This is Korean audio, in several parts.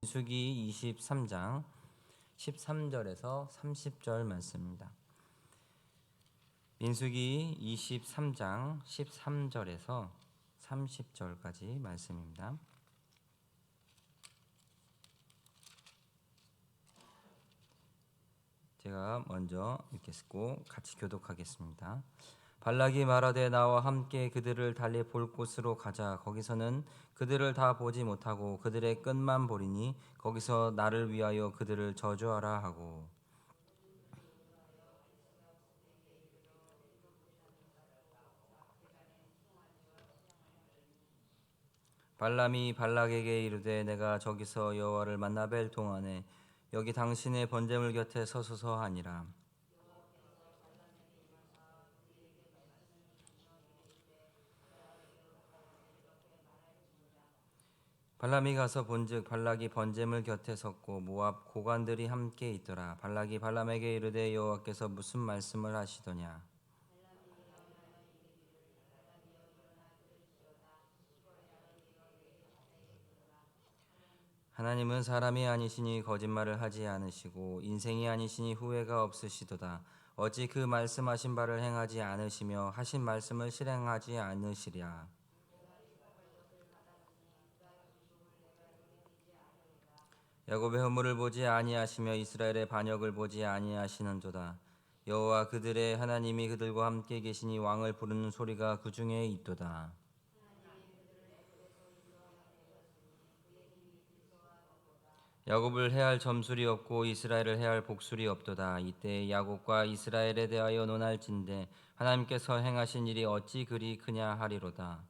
민수기 23장 13절에서 30절 말씀입니다. 민수기 23장 13절에서 30절까지 말씀입니다. 제가 먼저 읽겠고 같이 교독하겠습니다. 발락이 말하되 나와 함께 그들을 달리 볼 곳으로 가자. 거기서는 그들을 다 보지 못하고 그들의 끝만 보리니 거기서 나를 위하여 그들을 저주하라 하고, 발람이 발락에게 이르되 내가 저기서 여호와를 만나 뵐 동안에 여기 당신의 번제물 곁에 서소서 하니라. 발람이 가서 본즉 발락이 번제물 곁에 섰고 모압 고관들이 함께 있더라. 발락이 발람에게 이르되 여호와께서 무슨 말씀을 하시더냐. 하나님은 사람이 아니시니 거짓말을 하지 않으시고 인생이 아니시니 후회가 없으시도다. 어찌 그 말씀하신 바를 행하지 않으시며 하신 말씀을 실행하지 않으시랴. 야곱의 허물을 보지 아니하시며 이스라엘의 반역을 보지 아니하시는도다. 여호와 그들의 하나님이 그들과 함께 계시니 왕을 부르는 소리가 그 중에 있도다. 야곱을 해할 점술이 없고 이스라엘을 해할 복술이 없도다. 이때 야곱과 이스라엘에 대하여 논할진대 하나님께서 행하신 일이 어찌 그리 크냐 하리로다.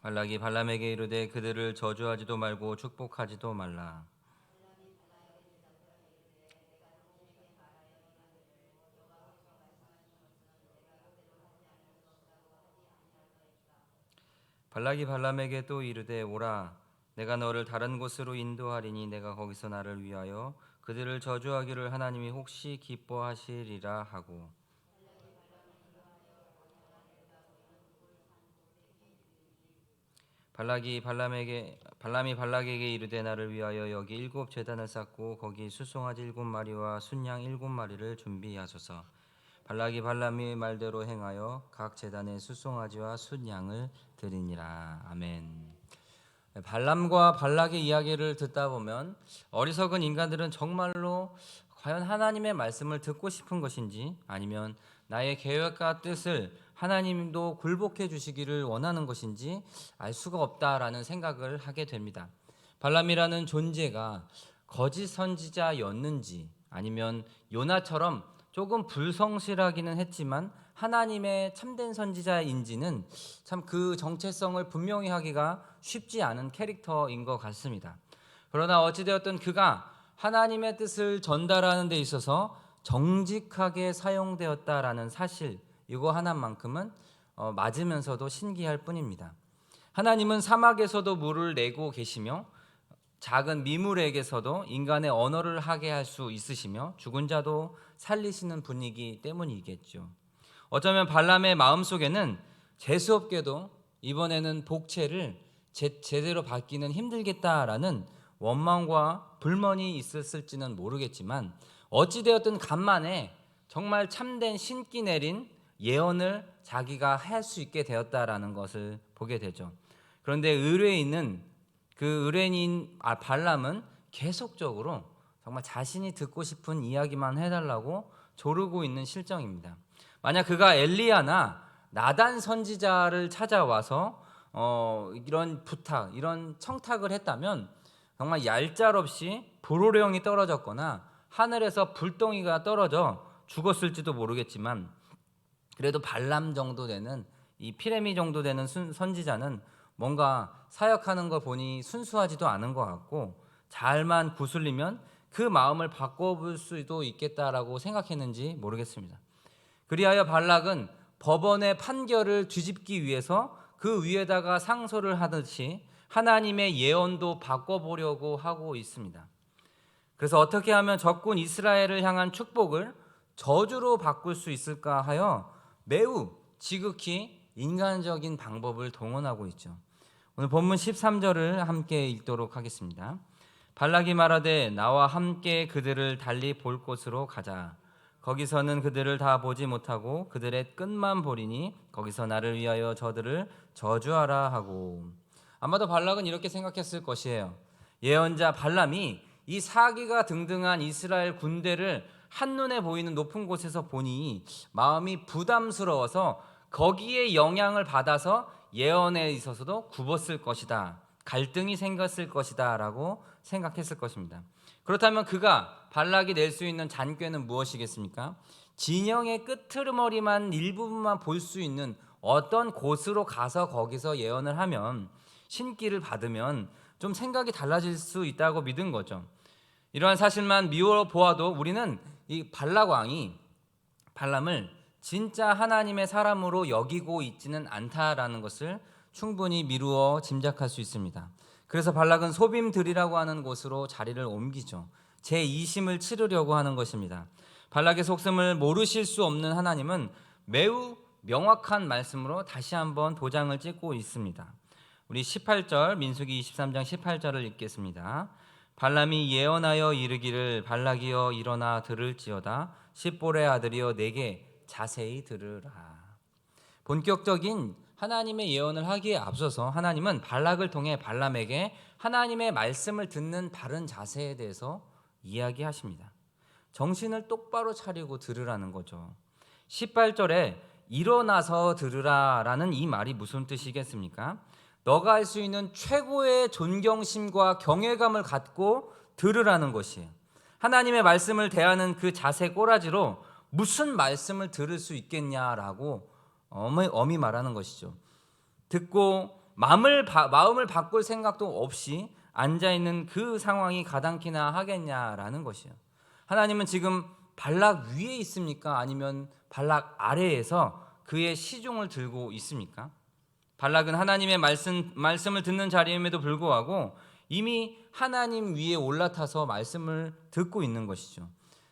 발락이 발람에게 이르되 그들을 저주하지도 말고 축복하지도 말라. 발락이 발람에게 또 이르되 오라, 내가 너를 다른 곳으로 인도하리니 내가 거기서 나를 위하여 그들을 저주하기를 하나님이 혹시 기뻐하시리라 하고, 발람이 발락에게 이르되 나를 위하여 여기 7 제단을 쌓고 거기 수송아지 7마리와 순양 7마리를 준비하소서. 발락이 발람의 말대로 행하여 각 제단에 수송아지와 순양을 드리니라. 아멘. 발람과 발락의 이야기를 듣다 보면 어리석은 인간들은 정말로 과연 하나님의 말씀을 듣고 싶은 것인지 아니면 나의 계획과 뜻을 하나님도 굴복해 주시기를 원하는 것인지 알 수가 없다라는 생각을 하게 됩니다. 발람이라는 존재가 거짓 선지자였는지 아니면 요나처럼 조금 불성실하기는 했지만 하나님의 참된 선지자인지는 참 그 정체성을 분명히 하기가 쉽지 않은 캐릭터인 것 같습니다. 그러나 어찌되었든 그가 하나님의 뜻을 전달하는 데 있어서 정직하게 사용되었다라는 사실, 이거 하나만큼은 맞으면서도 신기할 뿐입니다. 하나님은 사막에서도 물을 내고 계시며 작은 미물에게서도 인간의 언어를 하게 할 수 있으시며 죽은 자도 살리시는 분이기 때문이겠죠. 어쩌면 발람의 마음속에는 재수없게도 이번에는 복채를 제대로 받기는 힘들겠다라는 원망과 불만이 있었을지는 모르겠지만 어찌되었든 간만에 정말 참된 신기 내린 예언을 자기가 할 수 있게 되었다라는 것을 보게 되죠. 그런데 그 의뢰인인 발람은 계속적으로 정말 자신이 듣고 싶은 이야기만 해달라고 조르고 있는 실정입니다. 만약 그가 엘리야나 나단 선지자를 찾아와서 이런 부탁, 이런 청탁을 했다면 정말 얄짤없이 불호령이 떨어졌거나 하늘에서 불덩이가 떨어져 죽었을지도 모르겠지만 그래도 발람 정도 되는 이 피레미 정도 되는 선지자는 뭔가 사역하는 걸 보니 순수하지도 않은 것 같고 잘만 구슬리면 그 마음을 바꿔볼 수도 있겠다라고 생각했는지 모르겠습니다. 그리하여 발락은 법원의 판결을 뒤집기 위해서 그 위에다가 상소를 하듯이 하나님의 예언도 바꿔보려고 하고 있습니다. 그래서 어떻게 하면 적군 이스라엘을 향한 축복을 저주로 바꿀 수 있을까 하여 매우 지극히 인간적인 방법을 동원하고 있죠. 오늘 본문 13절을 함께 읽도록 하겠습니다. 발락이 말하되 나와 함께 그들을 달리 볼 곳으로 가자. 거기서는 그들을 다 보지 못하고 그들의 끝만 보리니 거기서 나를 위하여 저들을 저주하라 하고. 아마도 발락은 이렇게 생각했을 것이에요. 예언자 발람이 이 사기가 등등한 이스라엘 군대를 한눈에 보이는 높은 곳에서 보니 마음이 부담스러워서 거기에 영향을 받아서 예언에 있어서도 굽었을 것이다. 갈등이 생겼을 것이다 라고 생각했을 것입니다. 그렇다면 그가 발락이 낼 수 있는 잔꾀는 무엇이겠습니까? 진영의 끄트머리만 일부분만 볼 수 있는 어떤 곳으로 가서 거기서 예언을 하면 신기를 받으면 좀 생각이 달라질 수 있다고 믿은 거죠. 이러한 사실만 미워 보아도 우리는 이 발락 왕이 발람을 진짜 하나님의 사람으로 여기고 있지는 않다라는 것을 충분히 미루어 짐작할 수 있습니다. 그래서 발락은 소빔들이라고 하는 곳으로 자리를 옮기죠. 제2심을 치르려고 하는 것입니다. 발락의 속셈을 모르실 수 없는 하나님은 매우 명확한 말씀으로 다시 한번 도장을 찍고 있습니다. 우리 18절 민수기 23장 18절을 읽겠습니다. 발람이 예언하여 이르기를 발락이여 일어나 들을지어다 십볼의 아들이여 내게 자세히 들으라. 본격적인 하나님의 예언을 하기에 앞서서 하나님은 발락을 통해 발람에게 하나님의 말씀을 듣는 바른 자세에 대해서 이야기하십니다. 정신을 똑바로 차리고 들으라는 거죠. 18절에 일어나서 들으라라는 이 말이 무슨 뜻이겠습니까? 너가 할 수 있는 최고의 존경심과 경외감을 갖고 들으라는 것이에요. 하나님의 말씀을 대하는 그 자세 꼬라지로 무슨 말씀을 들을 수 있겠냐라고 엄히 말하는 것이죠. 듣고 마음을 바꿀 생각도 없이 앉아있는 그 상황이 가당키나 하겠냐라는 것이에요. 하나님은 지금 발락 위에 있습니까? 아니면 발락 아래에서 그의 시중을 들고 있습니까? 발락은 하나님의 말씀을 듣는 자리임에도 불구하고 이미 하나님 위에 올라타서 말씀을 듣고 있는 것이죠.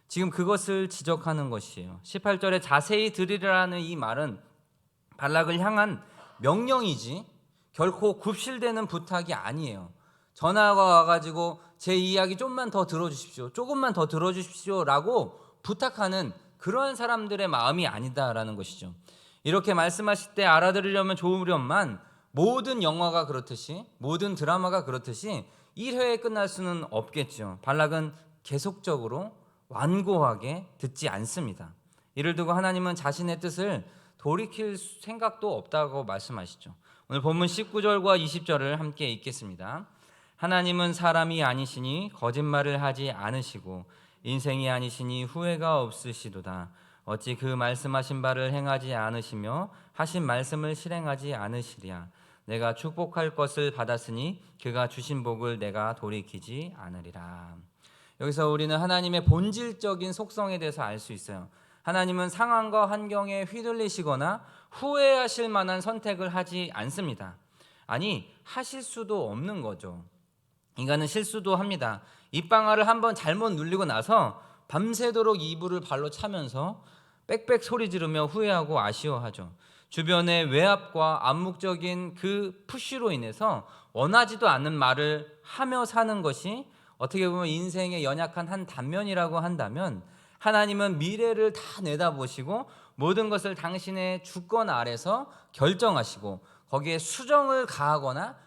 지금 그것을 지적하는 것이에요. 18절에 자세히 들으라는 이 말은 발락을 향한 명령이지 결코 굽실대는 부탁이 아니에요. 전화가 와가지고 제 이야기 좀만 더 들어주십시오, 조금만 더 들어주십시오 라고 부탁하는 그러한 사람들의 마음이 아니다라는 것이죠. 이렇게 말씀하실 때 알아들으려면 좋으련만 모든 영화가 그렇듯이 모든 드라마가 그렇듯이 1회에 끝날 수는 없겠죠. 발락은 계속적으로 완고하게 듣지 않습니다. 이를 두고 하나님은 자신의 뜻을 돌이킬 생각도 없다고 말씀하시죠. 오늘 본문 19절과 20절을 함께 읽겠습니다. 하나님은 사람이 아니시니 거짓말을 하지 않으시고 인생이 아니시니 후회가 없으시도다. 어찌 그 말씀하신 바를 행하지 않으시며 하신 말씀을 실행하지 않으시랴. 내가 축복할 것을 받았으니 그가 주신 복을 내가 돌이키지 않으리라. 여기서 우리는 하나님의 본질적인 속성에 대해서 알 수 있어요. 하나님은 상황과 환경에 휘둘리시거나 후회하실 만한 선택을 하지 않습니다. 아니, 하실 수도 없는 거죠. 인간은 실수도 합니다. 입방아를 한번 잘못 눌리고 나서 밤새도록 이불을 발로 차면서 빽빽 소리 지르며 후회하고 아쉬워하죠. 주변의 외압과 암묵적인 그 푸시로 인해서 원하지도 않는 말을 하며 사는 것이 어떻게 보면 인생의 연약한 한 단면이라고 한다면, 하나님은 미래를 다 내다보시고 모든 것을 당신의 주권 아래서 결정하시고 거기에 수정을 가하거나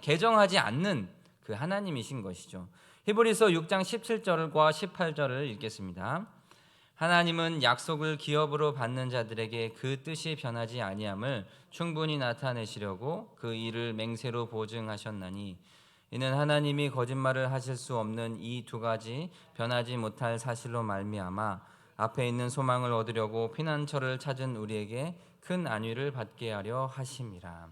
개정하지 않는 그 하나님이신 것이죠. 히브리서 6장 17절과 18절을 읽겠습니다. 하나님은 약속을 기업으로 받는 자들에게 그 뜻이 변하지 아니함을 충분히 나타내시려고 그 일을 맹세로 보증하셨나니, 이는 하나님이 거짓말을 하실 수 없는 이 두 가지 변하지 못할 사실로 말미암아 앞에 있는 소망을 얻으려고 피난처를 찾은 우리에게 큰 안위를 받게 하려 하심이라.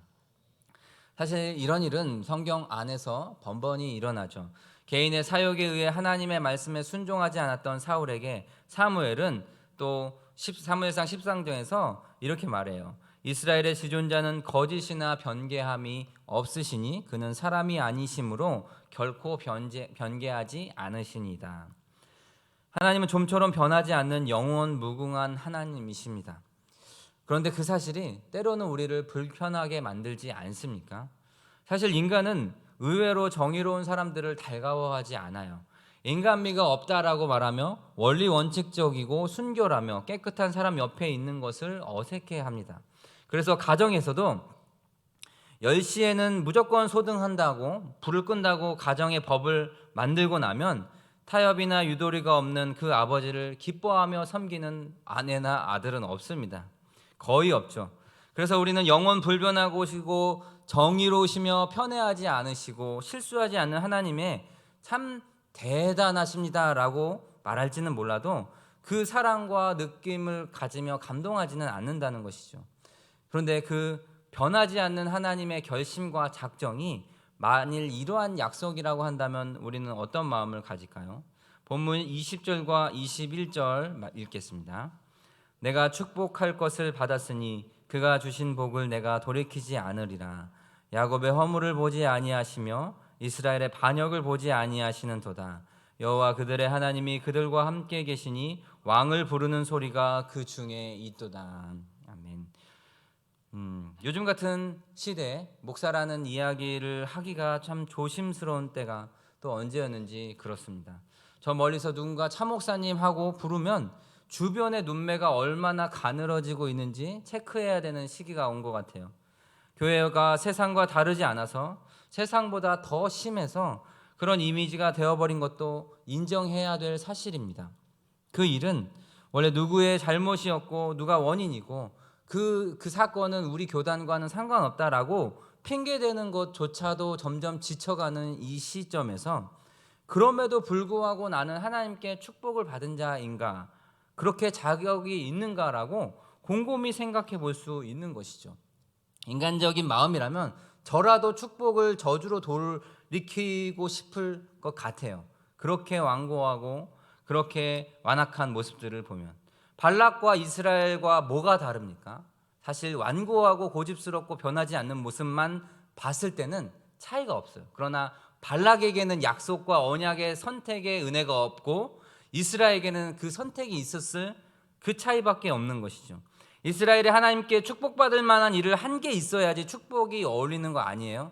사실 이런 일은 성경 안에서 번번이 일어나죠. 개인의 사욕에 의해 하나님의 말씀에 순종하지 않았던 사울에게 사무엘은 또 사무엘상 13장에서 이렇게 말해요. 이스라엘의 지존자는 거짓이나 변개함이 없으시니 그는 사람이 아니심으로 결코 변개하지 않으시니이다. 하나님은 좀처럼 변하지 않는 영원 무궁한 하나님이십니다. 그런데 그 사실이 때로는 우리를 불편하게 만들지 않습니까? 사실 인간은 의외로 정의로운 사람들을 달가워하지 않아요. 인간미가 없다라고 말하며 원리 원칙적이고 순결하며 깨끗한 사람 옆에 있는 것을 어색해합니다. 그래서 가정에서도 10시에는 무조건 소등한다고 불을 끈다고 가정의 법을 만들고 나면 타협이나 유도리가 없는 그 아버지를 기뻐하며 섬기는 아내나 아들은 없습니다. 거의 없죠. 그래서 우리는 영원 불변하시고 정의로우시며 편애하지 않으시고 실수하지 않는 하나님의 참 대단하십니다라고 말할지는 몰라도 그 사랑과 느낌을 가지며 감동하지는 않는다는 것이죠. 그런데 그 변하지 않는 하나님의 결심과 작정이 만일 이러한 약속이라고 한다면 우리는 어떤 마음을 가질까요? 본문 20절과 21절 읽겠습니다. 내가 축복할 것을 받았으니 그가 주신 복을 내가 돌이키지 않으리라. 야곱의 허물을 보지 아니하시며 이스라엘의 반역을 보지 아니하시는도다. 여호와 그들의 하나님이 그들과 함께 계시니 왕을 부르는 소리가 그 중에 있도다. 아멘. 요즘 같은 시대에 목사라는 이야기를 하기가 참 조심스러운 때가 또 언제였는지 그렇습니다. 저 멀리서 누군가 차 목사님 하고 부르면 주변의 눈매가 얼마나 가늘어지고 있는지 체크해야 되는 시기가 온 것 같아요. 교회가 세상과 다르지 않아서 세상보다 더 심해서 그런 이미지가 되어버린 것도 인정해야 될 사실입니다. 그 일은 원래 누구의 잘못이었고 누가 원인이고 그 사건은 우리 교단과는 상관없다라고 핑계대는 것조차도 점점 지쳐가는 이 시점에서 그럼에도 불구하고 나는 하나님께 축복을 받은 자인가, 그렇게 자격이 있는가라고 곰곰이 생각해 볼 수 있는 것이죠. 인간적인 마음이라면 저라도 축복을 저주로 돌이키고 싶을 것 같아요. 그렇게 완고하고 그렇게 완악한 모습들을 보면 발락과 이스라엘과 뭐가 다릅니까? 사실 완고하고 고집스럽고 변하지 않는 모습만 봤을 때는 차이가 없어요. 그러나 발락에게는 약속과 언약의 선택의 은혜가 없고 이스라엘에게는 그 선택이 있었을 그 차이밖에 없는 것이죠. 이스라엘이 하나님께 축복받을 만한 일을 한 게 있어야지 축복이 어울리는 거 아니에요?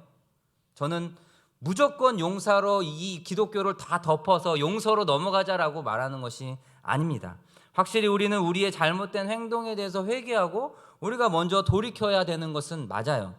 저는 무조건 용사로 이 기독교를 다 덮어서 용서로 넘어가자라고 말하는 것이 아닙니다. 확실히 우리는 우리의 잘못된 행동에 대해서 회개하고 우리가 먼저 돌이켜야 되는 것은 맞아요.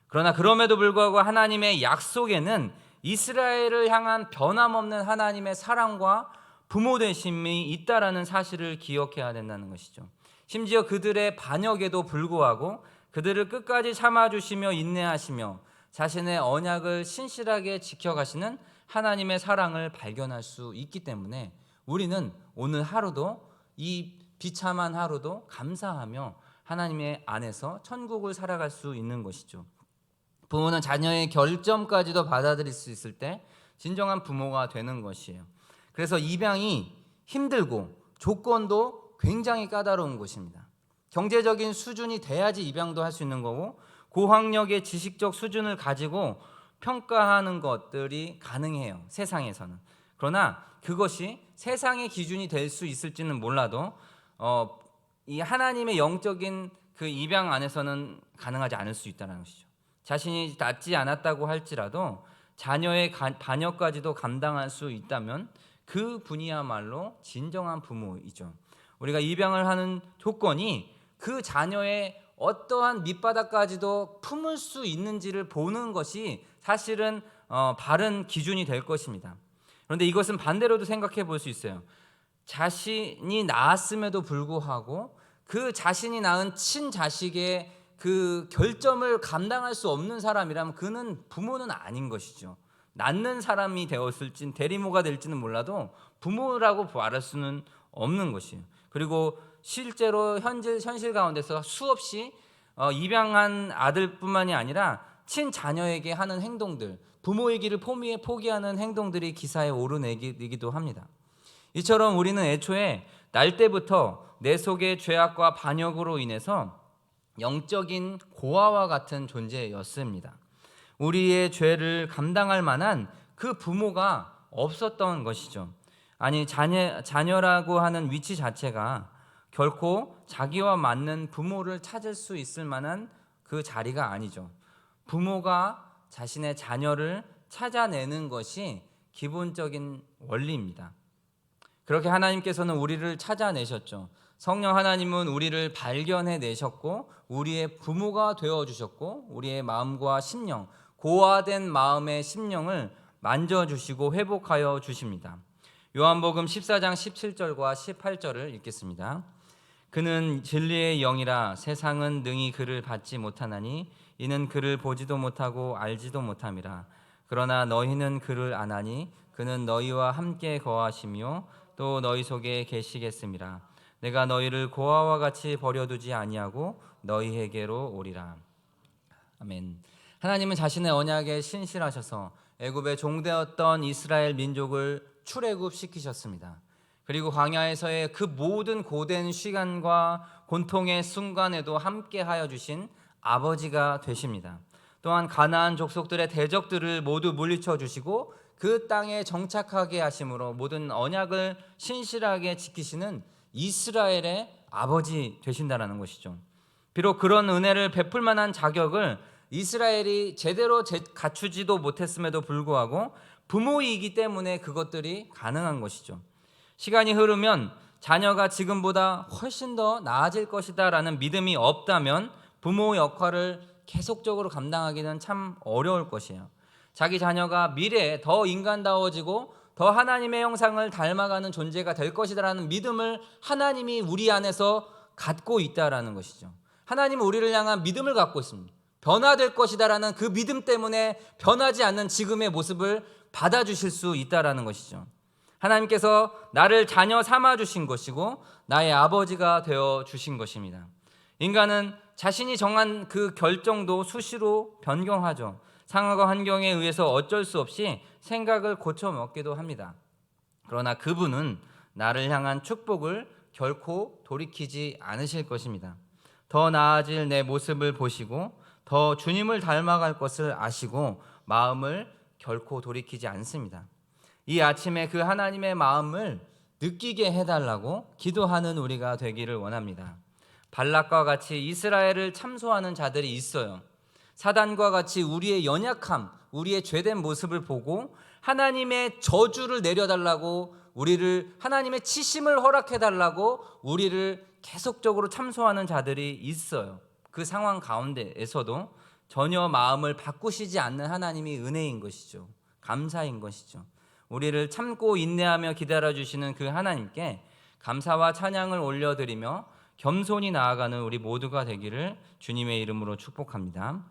그러나 그럼에도 불구하고 하나님의 약속에는 이스라엘을 향한 변함없는 하나님의 사랑과 부모 되심이 있다라는 사실을 기억해야 된다는 것이죠. 심지어 그들의 반역에도 불구하고 그들을 끝까지 참아주시며 인내하시며 자신의 언약을 신실하게 지켜가시는 하나님의 사랑을 발견할 수 있기 때문에 우리는 오늘 하루도, 이 비참한 하루도 감사하며 하나님의 안에서 천국을 살아갈 수 있는 것이죠. 부모는 자녀의 결점까지도 받아들일 수 있을 때 진정한 부모가 되는 것이에요. 그래서 입양이 힘들고 조건도 굉장히 까다로운 것입니다. 경제적인 수준이 돼야지 입양도 할 수 있는 거고 고학력의 지식적 수준을 가지고 평가하는 것들이 가능해요, 세상에서는. 그러나 그것이 세상의 기준이 될 수 있을지는 몰라도 이 하나님의 영적인 그 입양 안에서는 가능하지 않을 수 있다는 것이죠. 자신이 낫지 않았다고 할지라도 자녀의 반역까지도 감당할 수 있다면 그 분이야말로 진정한 부모이죠. 우리가 입양을 하는 조건이 그 자녀의 어떠한 밑바닥까지도 품을 수 있는지를 보는 것이 사실은 바른 기준이 될 것입니다. 그런데 이것은 반대로도 생각해 볼 수 있어요. 자신이 낳았음에도 불구하고 그 자신이 낳은 친자식의 그 결점을 감당할 수 없는 사람이라면 그는 부모는 아닌 것이죠. 낳는 사람이 되었을진 대리모가 될지는 몰라도 부모라고 말할 수는 없는 것이에요. 그리고 실제로 현실 가운데서 수없이 입양한 아들뿐만이 아니라 친자녀에게 하는 행동들, 부모의 길을 포기하는 행동들이 기사에 오르내기도 합니다. 이처럼 우리는 애초에 날 때부터 내 속의 죄악과 반역으로 인해서 영적인 고아와 같은 존재였습니다. 우리의 죄를 감당할 만한 그 부모가 없었던 것이죠. 아니, 자녀라고 하는 위치 자체가 결코 자기와 맞는 부모를 찾을 수 있을 만한 그 자리가 아니죠. 부모가 자신의 자녀를 찾아내는 것이 기본적인 원리입니다. 그렇게 하나님께서는 우리를 찾아내셨죠. 성령 하나님은 우리를 발견해 내셨고 우리의 부모가 되어 주셨고 우리의 마음과 심령, 고아된 마음의 심령을 만져주시고 회복하여 주십니다. 요한복음 14장 17절과 18절을 읽겠습니다. 그는 진리의 영이라 세상은 능히 그를 받지 못하나니 이는 그를 보지도 못하고 알지도 못함이라. 그러나 너희는 그를 아나니 그는 너희와 함께 거하시며 또 너희 속에 계시겠음이라. 내가 너희를 고아와 같이 버려두지 아니하고 너희에게로 오리라. 아멘. 하나님은 자신의 언약에 신실하셔서 애굽의 종되었던 이스라엘 민족을 출애굽시키셨습니다. 그리고 광야에서의 그 모든 고된 시간과 곤통의 순간에도 함께하여 주신 아버지가 되십니다. 또한 가나안 족속들의 대적들을 모두 물리쳐 주시고 그 땅에 정착하게 하심으로 모든 언약을 신실하게 지키시는 이스라엘의 아버지 되신다라는 것이죠. 비록 그런 은혜를 베풀 만한 자격을 이스라엘이 제대로 갖추지도 못했음에도 불구하고 부모이기 때문에 그것들이 가능한 것이죠. 시간이 흐르면 자녀가 지금보다 훨씬 더 나아질 것이다 라는 믿음이 없다면 부모 역할을 계속적으로 감당하기는 참 어려울 것이에요. 자기 자녀가 미래에 더 인간다워지고 더 하나님의 형상을 닮아가는 존재가 될 것이다 라는 믿음을 하나님이 우리 안에서 갖고 있다라는 것이죠. 하나님은 우리를 향한 믿음을 갖고 있습니다. 변화될 것이다 라는 그 믿음 때문에 변하지 않는 지금의 모습을 받아주실 수 있다라는 것이죠. 하나님께서 나를 자녀 삼아 주신 것이고 나의 아버지가 되어 주신 것입니다. 인간은 자신이 정한 그 결정도 수시로 변경하죠. 상황과 환경에 의해서 어쩔 수 없이 생각을 고쳐 먹기도 합니다. 그러나 그분은 나를 향한 축복을 결코 돌이키지 않으실 것입니다. 더 나아질 내 모습을 보시고 더 주님을 닮아갈 것을 아시고 마음을 결코 돌이키지 않습니다. 이 아침에 그 하나님의 마음을 느끼게 해달라고 기도하는 우리가 되기를 원합니다. 발락과 같이 이스라엘을 참소하는 자들이 있어요. 사단과 같이 우리의 연약함, 우리의 죄된 모습을 보고 하나님의 저주를 내려달라고, 우리를 하나님의 치심을 허락해달라고 우리를 계속적으로 참소하는 자들이 있어요. 그 상황 가운데에서도 전혀 마음을 바꾸시지 않는 하나님이 은혜인 것이죠. 감사인 것이죠. 우리를 참고 인내하며 기다려주시는 그 하나님께 감사와 찬양을 올려드리며 겸손히 나아가는 우리 모두가 되기를 주님의 이름으로 축복합니다.